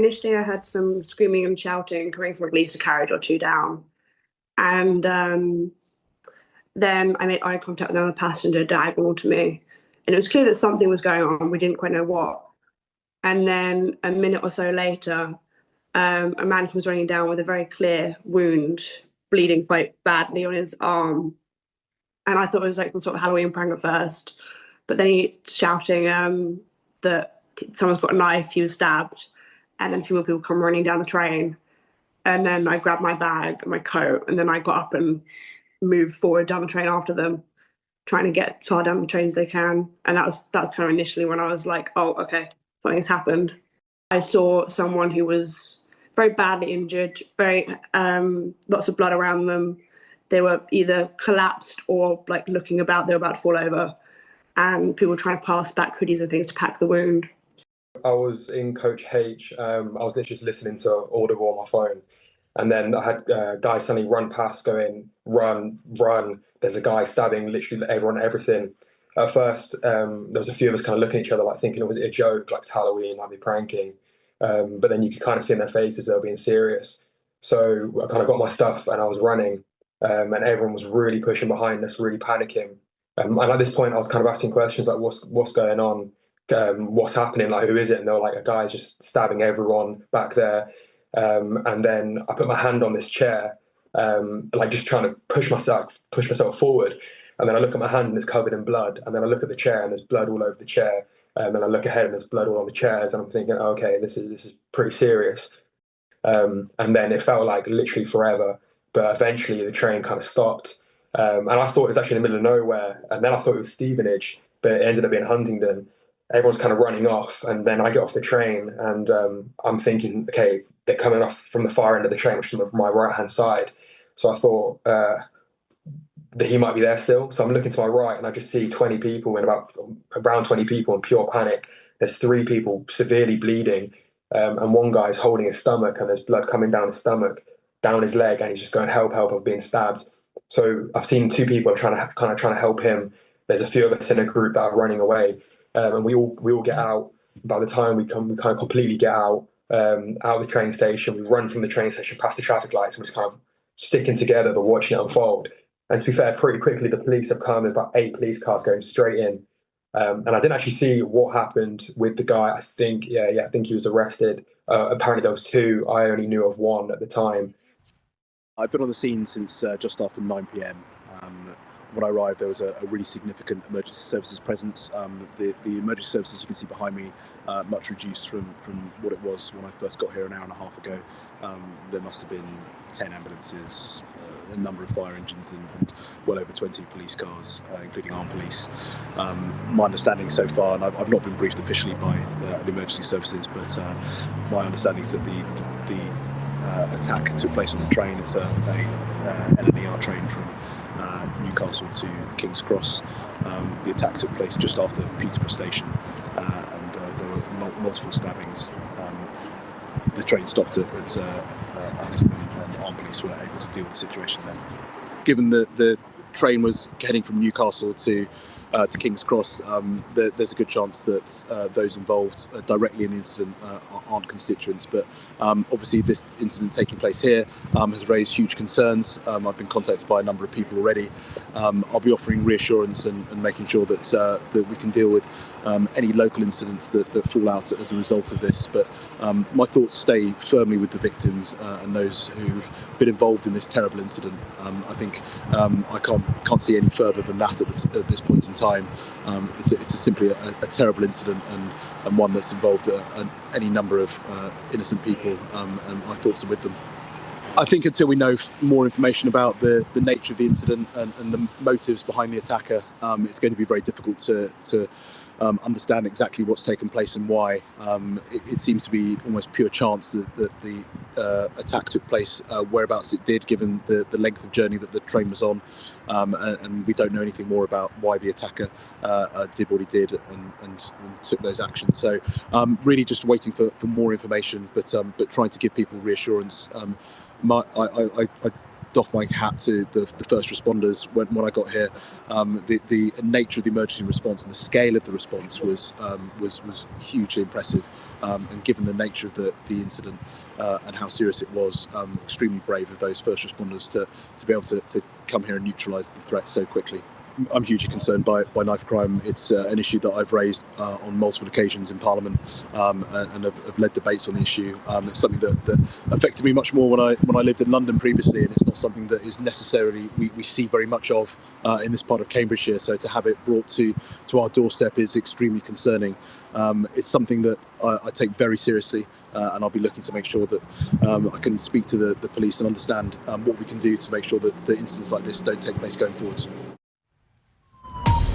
initially I heard some screaming and shouting coming from at least a carriage or two down. And then I made eye contact with another passenger diagonal to me. And it was clear that something was going on. We didn't quite know what. And then a minute or so later, a man comes running down with a very clear wound, bleeding quite badly on his arm. And I thought it was like some sort of Halloween prank at first. But then he shouting that someone's got a knife, he was stabbed. And then a few more people come running down the train. And then I grabbed my bag and my coat, and then I got up and moved forward down the train after them, trying to get as far down the train as they can. And that was kind of initially when I was like, oh, okay, something's happened. I saw someone who was very badly injured, very lots of blood around them. They were either collapsed or like looking about, they were about to fall over. And people were trying to pass back hoodies and things to pack the wound. I was in Coach H. I was literally just listening to Audible on my phone. And then I had guys suddenly run past going, run, run. There's a guy stabbing literally everyone, everything. At first, there was a few of us kind of looking at each other like thinking, was it a joke, like it's Halloween, like they're pranking. But then you could kind of see in their faces they were being serious. So I kind of got my stuff and I was running. And everyone was really pushing behind us, really panicking. And at this point, I was kind of asking questions like, what's going on? What's happening? Like, who is it? And they were like, a guy's just stabbing everyone back there. And then I put my hand on this chair, like just trying to push myself forward. And then I look at my hand and it's covered in blood. And then I look at the chair and there's blood all over the chair. And then I look ahead and there's blood all on the chairs. And I'm thinking, okay, this is pretty serious. And then it felt like literally forever. But eventually the train kind of stopped. And I thought it was actually in the middle of nowhere. And then I thought it was Stevenage, but it ended up being Huntingdon. Everyone's kind of running off. And then I get off the train and I'm thinking, okay, they're coming off from the far end of the train, which is my right-hand side. So I thought that he might be there still. So I'm looking to my right and I just see 20 people in around 20 people in pure panic. There's 3 people severely bleeding. And one guy's holding his stomach and there's blood coming down his stomach, down his leg. And he's just going, help, I'm being stabbed. So I've seen 2 people trying to help him. There's a few of us in a group that are running away. And we all get out. By the time we kind of completely get out of the train station, we run from the train station past the traffic lights and we're just kind of sticking together but watching it unfold. And to be fair, pretty quickly the police have come. There's about 8 police cars going straight in. And I didn't actually see what happened with the guy. I think he was arrested. Apparently there was 2. I only knew of 1 at the time. I've been on the scene since just after 9 p.m. When I arrived, there was a really significant emergency services presence. The emergency services you can see behind me, much reduced from what it was when I first got here an hour and a half ago. There must have been 10 ambulances, a number of fire engines and well over 20 police cars, including armed police. My understanding so far, and I've not been briefed officially by the emergency services, but my understanding is that the attack took place on the train. It's a N18G train from Newcastle to King's Cross. The attack took place just after Peterborough station, and there were multiple stabbings. The train stopped at Huntingdon, and armed police were able to deal with the situation then. Given that the train was heading from Newcastle to King's Cross, there's a good chance that those involved directly in the incident aren't constituents. But obviously this incident taking place here has raised huge concerns. I've been contacted by a number of people already. I'll be offering reassurance and making sure that we can deal with any local incidents that fall out as a result of this. But my thoughts stay firmly with the victims and those who've been involved in this terrible incident. I think I can't see any further than that at this point in time. It's simply a terrible incident and one that's involved any number of innocent people, and my thoughts are with them. I think until we know more information about the nature of the incident and the motives behind the attacker, it's going to be very difficult to understand exactly what's taken place and why. It seems to be almost pure chance that the attack took place whereabouts it did, given the length of journey that the train was on, and we don't know anything more about why the attacker did what he did and took those actions. So really just waiting for more information, but trying to give people reassurance. I doff my hat to the first responders when I got here. The nature of the emergency response and the scale of the response was hugely impressive, and given the nature of the incident and how serious it was, extremely brave of those first responders to be able to come here and neutralise the threat so quickly. I'm hugely concerned by knife crime. It's an issue that I've raised on multiple occasions in Parliament, and have led debates on the issue. It's something that affected me much more when I lived in London previously, and it's not something that is necessarily we see very much of in this part of Cambridgeshire. So to have it brought to our doorstep is extremely concerning. It's something that I take very seriously, and I'll be looking to make sure that I can speak to the police and understand what we can do to make sure that incidents like this don't take place going forwards.